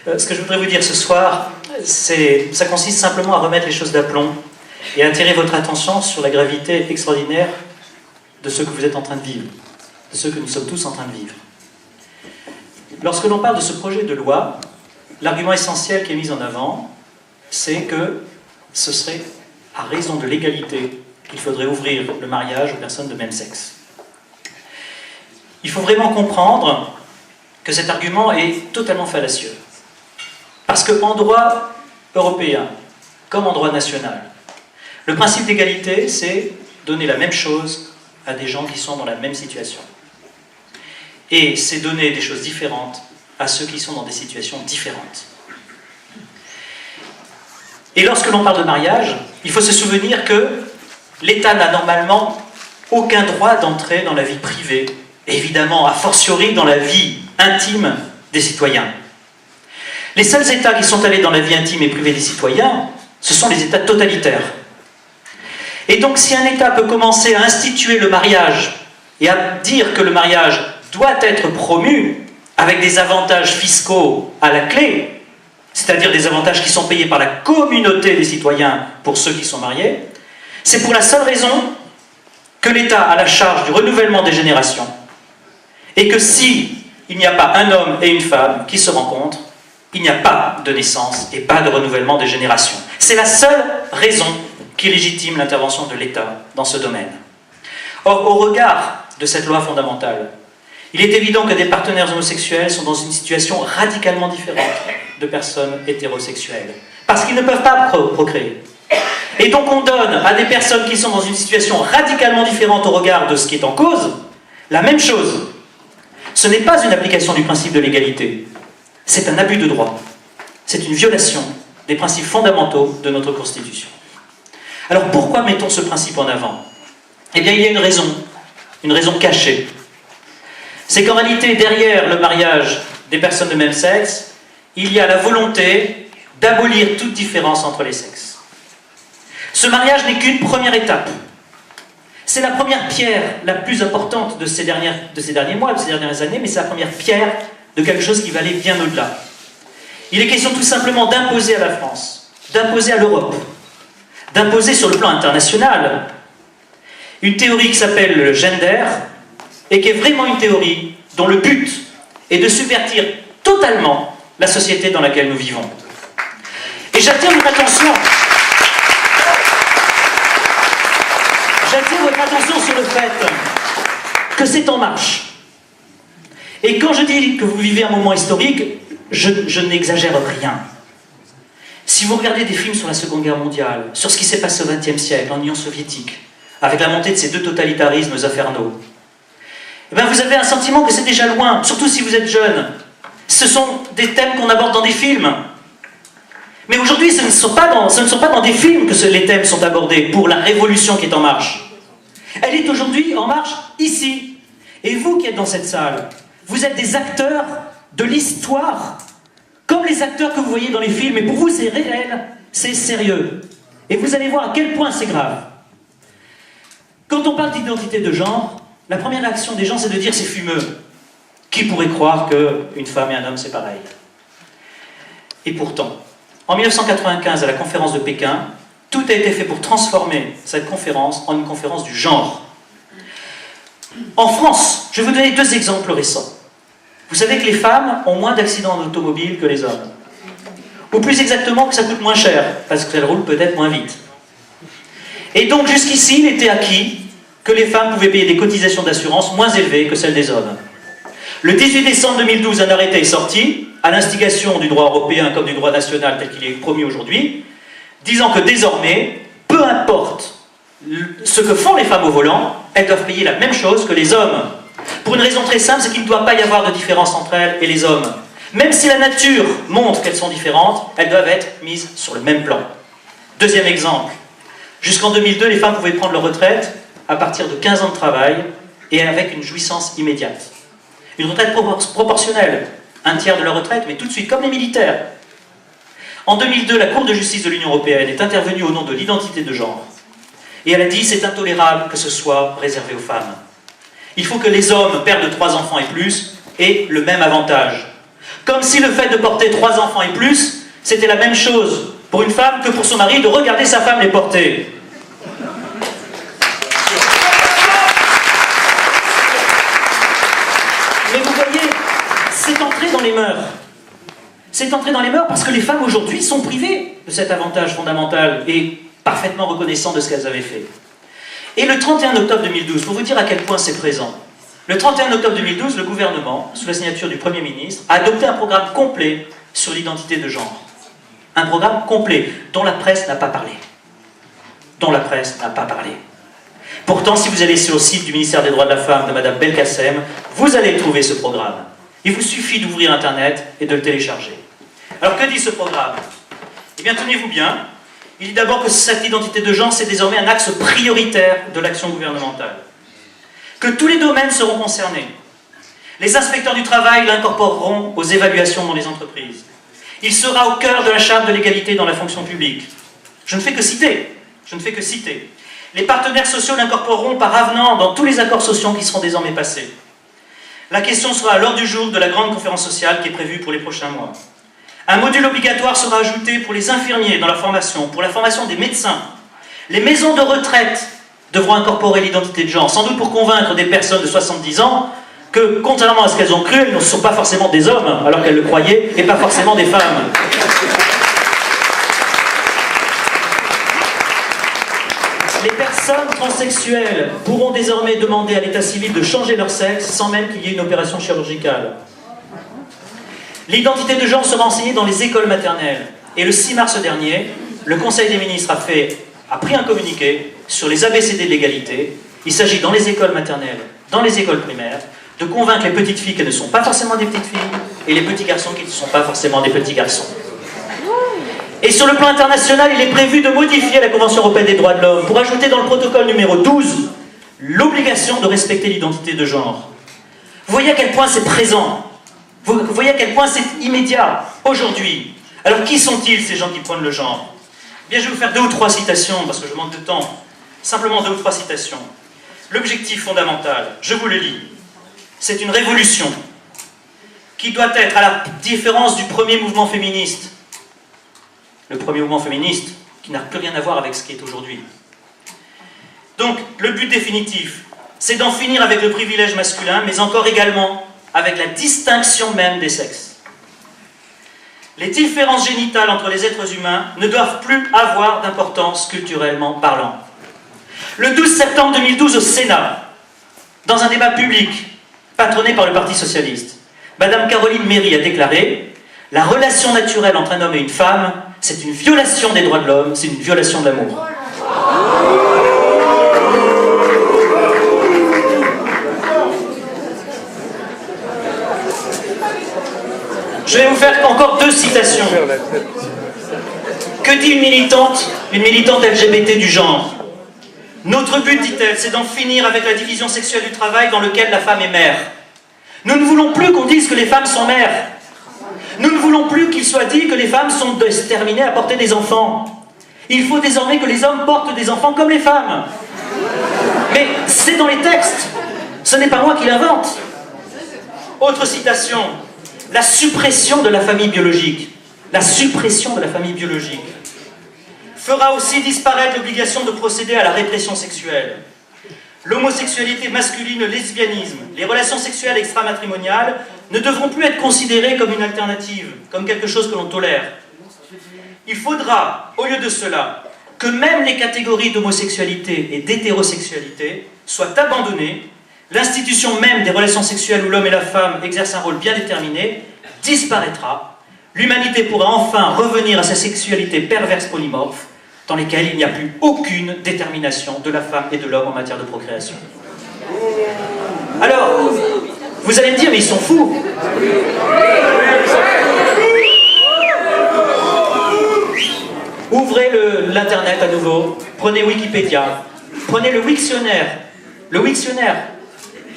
Ce que je voudrais vous dire ce soir, ça consiste simplement à remettre les choses d'aplomb et à attirer votre attention sur la gravité extraordinaire de ce que vous êtes en train de vivre, de ce que nous sommes tous en train de vivre. Lorsque l'on parle de ce projet de loi, l'argument essentiel qui est mis en avant, c'est que ce serait à raison de l'égalité qu'il faudrait ouvrir le mariage aux personnes de même sexe. Il faut vraiment comprendre que cet argument est totalement fallacieux. Parce qu'en droit européen, comme en droit national, le principe d'égalité, c'est donner la même chose à des gens qui sont dans la même situation. Et c'est donner des choses différentes à ceux qui sont dans des situations différentes. Et lorsque l'on parle de mariage, il faut se souvenir que l'État n'a normalement aucun droit d'entrer dans la vie privée, et évidemment, a fortiori, dans la vie intime des citoyens. Les seuls États qui sont allés dans la vie intime et privée des citoyens, ce sont les États totalitaires. Et donc, si un État peut commencer à instituer le mariage et à dire que le mariage doit être promu avec des avantages fiscaux à la clé, c'est-à-dire des avantages qui sont payés par la communauté des citoyens pour ceux qui sont mariés, c'est pour la seule raison que l'État a la charge du renouvellement des générations et que si il n'y a pas un homme et une femme qui se rencontrent, il n'y a pas de naissance et pas de renouvellement des générations. C'est la seule raison qui légitime l'intervention de l'État dans ce domaine. Or, au regard de cette loi fondamentale, il est évident que des partenaires homosexuels sont dans une situation radicalement différente de personnes hétérosexuelles, parce qu'ils ne peuvent pas procréer. Et donc on donne à des personnes qui sont dans une situation radicalement différente au regard de ce qui est en cause, la même chose. Ce n'est pas une application du principe de l'égalité, c'est un abus de droit. C'est une violation des principes fondamentaux de notre Constitution. Alors pourquoi mettons ce principe en avant? Eh bien il y a une raison cachée. C'est qu'en réalité, derrière le mariage des personnes de même sexe, il y a la volonté d'abolir toute différence entre les sexes. Ce mariage n'est qu'une première étape. C'est la première pierre la plus importante de ces derniers mois, de ces dernières années, mais c'est la première pierre de quelque chose qui va aller bien au-delà. Il est question tout simplement d'imposer à la France, d'imposer à l'Europe, d'imposer sur le plan international une théorie qui s'appelle le gender, et qui est vraiment une théorie dont le but est de subvertir totalement la société dans laquelle nous vivons. Et j'attire votre attention sur le fait que c'est en marche. Et quand je dis que vous vivez un moment historique, je n'exagère rien. Si vous regardez des films sur la Seconde Guerre mondiale, sur ce qui s'est passé au XXe siècle, en Union soviétique, avec la montée de ces deux totalitarismes infernaux, eh bien vous avez un sentiment que c'est déjà loin, surtout si vous êtes jeune. Ce sont des thèmes qu'on aborde dans des films. Mais aujourd'hui, ce ne sont pas dans des films que les thèmes sont abordés pour la révolution qui est en marche. Elle est aujourd'hui en marche ici. Et vous qui êtes dans cette salle, vous êtes des acteurs de l'histoire, comme les acteurs que vous voyez dans les films. Et pour vous, c'est réel, c'est sérieux. Et vous allez voir à quel point c'est grave. Quand on parle d'identité de genre, la première réaction des gens, c'est de dire c'est fumeux. Qui pourrait croire qu'une femme et un homme, c'est pareil? Et pourtant, en 1995, à la conférence de Pékin, tout a été fait pour transformer cette conférence en une conférence du genre. En France, je vais vous donner deux exemples récents. Vous savez que les femmes ont moins d'accidents d'automobile que les hommes. Ou plus exactement, que ça coûte moins cher, parce qu'elles roulent peut-être moins vite. Et donc, jusqu'ici, il était acquis que les femmes pouvaient payer des cotisations d'assurance moins élevées que celles des hommes. Le 18 décembre 2012, un arrêté est sorti, à l'instigation du droit européen comme du droit national tel qu'il est promis aujourd'hui, disant que désormais, peu importe ce que font les femmes au volant, elles doivent payer la même chose que les hommes. Pour une raison très simple, c'est qu'il ne doit pas y avoir de différence entre elles et les hommes. Même si la nature montre qu'elles sont différentes, elles doivent être mises sur le même plan. Deuxième exemple, jusqu'en 2002, les femmes pouvaient prendre leur retraite à partir de 15 ans de travail et avec une jouissance immédiate. Une retraite proportionnelle, un tiers de leur retraite, mais tout de suite, comme les militaires. En 2002, la Cour de justice de l'Union européenne est intervenue au nom de l'identité de genre. Et elle a dit, c'est intolérable que ce soit réservé aux femmes. Il faut que les hommes, pères de 3 enfants et plus, aient le même avantage. Comme si le fait de porter 3 enfants et plus, c'était la même chose pour une femme que pour son mari de regarder sa femme les porter. Mais vous voyez, c'est entré dans les mœurs. C'est entré dans les mœurs parce que les femmes aujourd'hui sont privées de cet avantage fondamental et parfaitement reconnaissant de ce qu'elles avaient fait. Et le 31 octobre 2012, pour vous dire à quel point c'est présent, le 31 octobre 2012, le gouvernement, sous la signature du Premier ministre, a adopté un programme complet sur l'identité de genre. Un programme complet dont la presse n'a pas parlé. Dont la presse n'a pas parlé. Pourtant, si vous allez sur le site du ministère des Droits de la Femme de Madame Belkacem, vous allez trouver ce programme. Il vous suffit d'ouvrir Internet et de le télécharger. Alors que dit ce programme? Eh bien, tenez-vous bien. Il dit d'abord que cette identité de genre, c'est désormais un axe prioritaire de l'action gouvernementale. Que tous les domaines seront concernés. Les inspecteurs du travail l'incorporeront aux évaluations dans les entreprises. Il sera au cœur de la charte de l'égalité dans la fonction publique. Je ne fais que citer. Je ne fais que citer. Les partenaires sociaux l'incorporeront par avenant dans tous les accords sociaux qui seront désormais passés. La question sera à l'ordre du jour de la grande conférence sociale qui est prévue pour les prochains mois. Un module obligatoire sera ajouté pour les infirmiers dans la formation, pour la formation des médecins. Les maisons de retraite devront incorporer l'identité de genre, sans doute pour convaincre des personnes de 70 ans que, contrairement à ce qu'elles ont cru, elles ne sont pas forcément des hommes, alors qu'elles le croyaient, et pas forcément des femmes. Les personnes transsexuelles pourront désormais demander à l'état civil de changer leur sexe sans même qu'il y ait une opération chirurgicale. L'identité de genre sera enseignée dans les écoles maternelles. Et le 6 mars dernier, le Conseil des ministres a pris un communiqué sur les ABCD de l'égalité. Il s'agit dans les écoles maternelles, dans les écoles primaires, de convaincre les petites filles qu'elles ne sont pas forcément des petites filles et les petits garçons qui ne sont pas forcément des petits garçons. Et sur le plan international, il est prévu de modifier la Convention européenne des droits de l'homme pour ajouter dans le protocole numéro 12 l'obligation de respecter l'identité de genre. Vous voyez à quel point c'est présent. Vous voyez à quel point c'est immédiat aujourd'hui. Alors qui sont-ils ces gens qui prônent le genre? Bien, je vais vous faire 2 ou 3 citations parce que je manque de temps. Simplement 2 ou 3 citations. L'objectif fondamental, je vous le lis, c'est une révolution qui doit être, à la différence du premier mouvement féministe, le premier mouvement féministe qui n'a plus rien à voir avec ce qui est aujourd'hui. Donc, le but définitif, c'est d'en finir avec le privilège masculin, mais encore également avec la distinction même des sexes. Les différences génitales entre les êtres humains ne doivent plus avoir d'importance culturellement parlant. Le 12 septembre 2012 au Sénat, dans un débat public patronné par le Parti socialiste, Madame Caroline Méry a déclaré « La relation naturelle entre un homme et une femme, c'est une violation des droits de l'homme, c'est une violation de l'amour. » Je vais vous faire encore 2 citations. Que dit une militante LGBT du genre? Notre but, dit-elle, c'est d'en finir avec la division sexuelle du travail dans lequel la femme est mère. Nous ne voulons plus qu'on dise que les femmes sont mères. Nous ne voulons plus qu'il soit dit que les femmes sont destinées à porter des enfants. Il faut désormais que les hommes portent des enfants comme les femmes. Mais c'est dans les textes. Ce n'est pas moi qui l'invente. Autre citation. La suppression de la famille biologique. La suppression de la famille biologique fera aussi disparaître l'obligation de procéder à la répression sexuelle. L'homosexualité masculine, le lesbianisme, les relations sexuelles extramatrimoniales ne devront plus être considérées comme une alternative, comme quelque chose que l'on tolère. Il faudra, au lieu de cela, que même les catégories d'homosexualité et d'hétérosexualité soient abandonnées, l'institution même des relations sexuelles où l'homme et la femme exercent un rôle bien déterminé disparaîtra. L'humanité pourra enfin revenir à sa sexualité perverse polymorphe, dans lesquelles il n'y a plus aucune détermination de la femme et de l'homme en matière de procréation. Alors, vous allez me dire, mais ils sont fous. Ouvrez l'internet à nouveau, prenez Wikipédia, prenez le Wiktionnaire,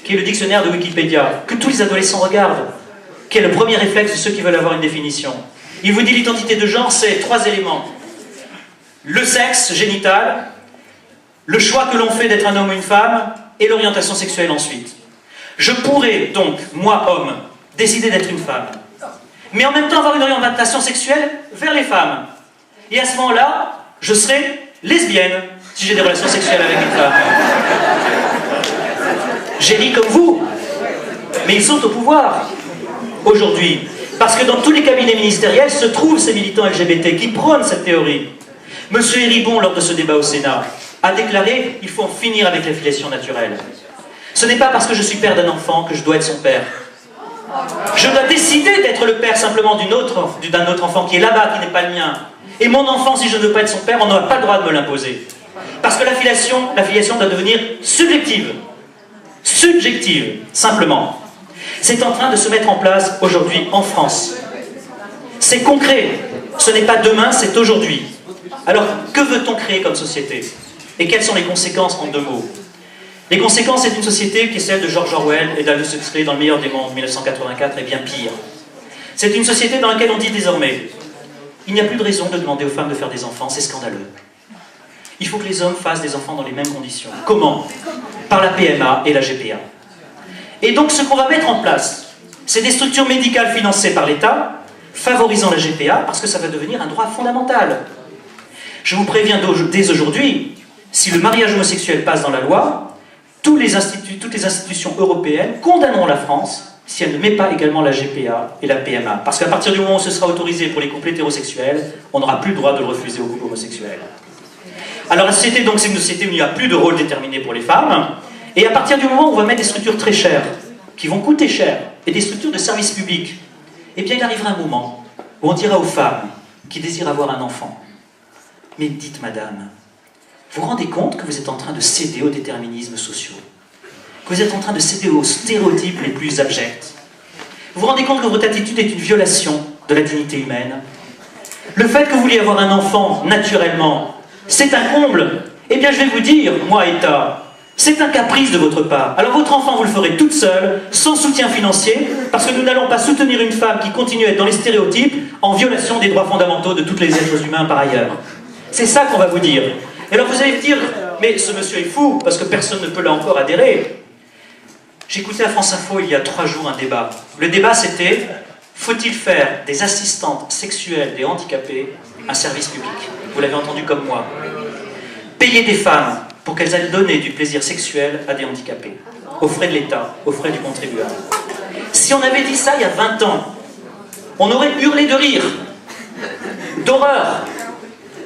qui est le dictionnaire de Wikipédia, que tous les adolescents regardent, qui est le premier réflexe de ceux qui veulent avoir une définition. Il vous dit l'identité de genre, c'est 3 éléments. Le sexe génital, le choix que l'on fait d'être un homme ou une femme, et l'orientation sexuelle ensuite. Je pourrais donc, moi homme, décider d'être une femme. mais en même temps avoir une orientation sexuelle vers les femmes. Et à ce moment-là, je serai lesbienne, si j'ai des relations sexuelles avec une femme. J'ai ri comme vous, mais ils sont au pouvoir, aujourd'hui. Parce que dans tous les cabinets ministériels se trouvent ces militants LGBT qui prônent cette théorie. Monsieur Héribon, lors de ce débat au Sénat, a déclaré « il faut en finir avec la filiation naturelle ». Ce n'est pas parce que je suis père d'un enfant que je dois être son père. Je dois décider d'être le père simplement d'un autre enfant qui est là-bas, qui n'est pas le mien. Et mon enfant, si je ne veux pas être son père, on n'aura pas le droit de me l'imposer. Parce que la filiation doit devenir subjective. Subjective, simplement. C'est en train de se mettre en place aujourd'hui en France. C'est concret. Ce n'est pas demain, c'est aujourd'hui. Alors, que veut-on créer comme société? Et quelles sont les conséquences en 2 mots? Les conséquences, c'est une société qui est celle de George Orwell et d'Aldous Huxley dans Le meilleur des mondes, 1984, et bien pire. C'est une société dans laquelle on dit désormais il n'y a plus de raison de demander aux femmes de faire des enfants, c'est scandaleux. Il faut que les hommes fassent des enfants dans les mêmes conditions. Comment? Par la PMA et la GPA. Et donc ce qu'on va mettre en place, c'est des structures médicales financées par l'État, favorisant la GPA, parce que ça va devenir un droit fondamental. Je vous préviens dès aujourd'hui, si le mariage homosexuel passe dans la loi, toutes les institutions européennes condamneront la France si elle ne met pas également la GPA et la PMA. Parce qu'à partir du moment où ce sera autorisé pour les couples hétérosexuels, on n'aura plus le droit de le refuser aux couples homosexuels. Alors la société, donc, c'est une société où il n'y a plus de rôle déterminé pour les femmes, et à partir du moment où on va mettre des structures très chères, qui vont coûter cher, et des structures de service public, eh bien il arrivera un moment où on dira aux femmes qui désirent avoir un enfant, mais dites madame, vous vous rendez compte que vous êtes en train de céder aux déterminismes sociaux, que vous êtes en train de céder aux stéréotypes les plus abjects. Vous vous rendez compte que votre attitude est une violation de la dignité humaine. Le fait que vous vouliez avoir un enfant naturellement, c'est un comble. Eh bien je vais vous dire, moi État, c'est un caprice de votre part. Alors votre enfant vous le ferez toute seule, sans soutien financier, parce que nous n'allons pas soutenir une femme qui continue à être dans les stéréotypes, en violation des droits fondamentaux de tous les êtres humains par ailleurs. C'est ça qu'on va vous dire. Et alors vous allez me dire, mais ce monsieur est fou, parce que personne ne peut là encore adhérer. J'écoutais à France Info il y a 3 jours un débat. Le débat c'était, faut-il faire des assistantes sexuelles des handicapés un service public? Vous l'avez entendu comme moi. Payer des femmes pour qu'elles aillent donner du plaisir sexuel à des handicapés, aux frais de l'État, aux frais du contribuable. Si on avait dit ça il y a 20 ans, on aurait hurlé de rire, d'horreur.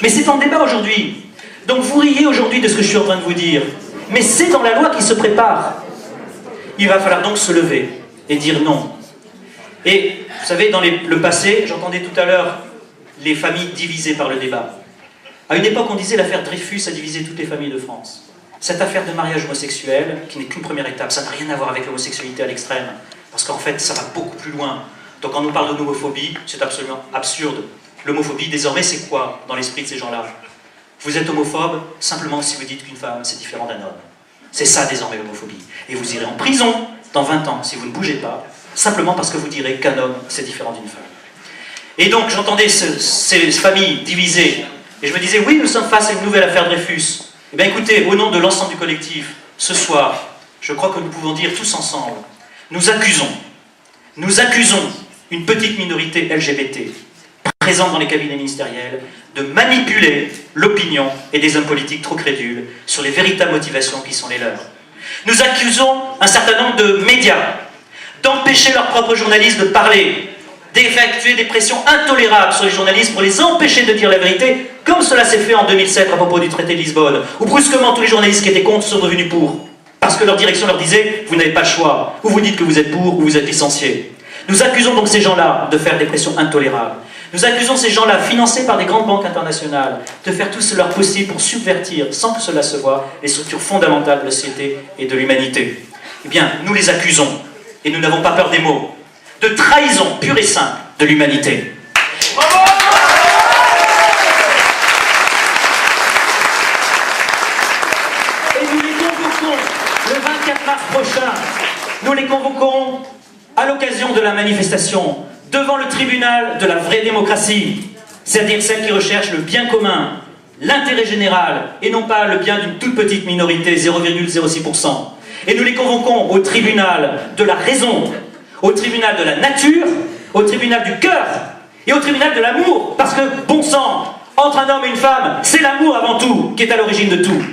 Mais c'est en débat aujourd'hui. Donc vous riez aujourd'hui de ce que je suis en train de vous dire. Mais c'est dans la loi qui se prépare. Il va falloir donc se lever et dire non. Et vous savez, dans le passé, j'entendais tout à l'heure les familles divisées par le débat. À une époque, on disait l'affaire Dreyfus a divisé toutes les familles de France. Cette affaire de mariage homosexuel, qui n'est qu'une première étape, ça n'a rien à voir avec l'homosexualité à l'extrême, parce qu'en fait, ça va beaucoup plus loin. Donc quand on nous parle de l'homophobie, c'est absolument absurde. L'homophobie, désormais, c'est quoi dans l'esprit de ces gens-là? Vous êtes homophobe simplement si vous dites qu'une femme, c'est différent d'un homme. C'est ça, désormais, l'homophobie. Et vous irez en prison dans 20 ans, si vous ne bougez pas, simplement parce que vous direz qu'un homme, c'est différent d'une femme. Et donc, j'entendais ces familles divisées, et je me disais, oui, nous sommes face à une nouvelle affaire Dreyfus. Eh bien, écoutez, au nom de l'ensemble du collectif, ce soir, je crois que nous pouvons dire tous ensemble, nous accusons une petite minorité LGBT, présente dans les cabinets ministériels, de manipuler l'opinion et des hommes politiques trop crédules sur les véritables motivations qui sont les leurs. Nous accusons un certain nombre de médias d'empêcher leurs propres journalistes de parler, d'effectuer des pressions intolérables sur les journalistes pour les empêcher de dire la vérité, comme cela s'est fait en 2007 à propos du traité de Lisbonne, où brusquement tous les journalistes qui étaient contre sont devenus pour, parce que leur direction leur disait « vous n'avez pas le choix, ou vous dites que vous êtes pour, ou vous êtes licencié ». Nous accusons donc ces gens-là de faire des pressions intolérables. Nous accusons ces gens-là, financés par des grandes banques internationales, de faire tout ce leur possible pour subvertir, sans que cela se voie, les structures fondamentales de la société et de l'humanité. Eh bien, nous les accusons, et nous n'avons pas peur des mots, de trahison pure et simple de l'humanité. Et nous les convoquons le 24 mars prochain, nous les convoquons à l'occasion de la manifestation devant le tribunal de la vraie démocratie, c'est-à-dire celle qui recherche le bien commun, l'intérêt général, et non pas le bien d'une toute petite minorité, 0,06%. Et nous les convoquons au tribunal de la raison, au tribunal de la nature, au tribunal du cœur et au tribunal de l'amour. Parce que, bon sang, entre un homme et une femme, c'est l'amour avant tout qui est à l'origine de tout.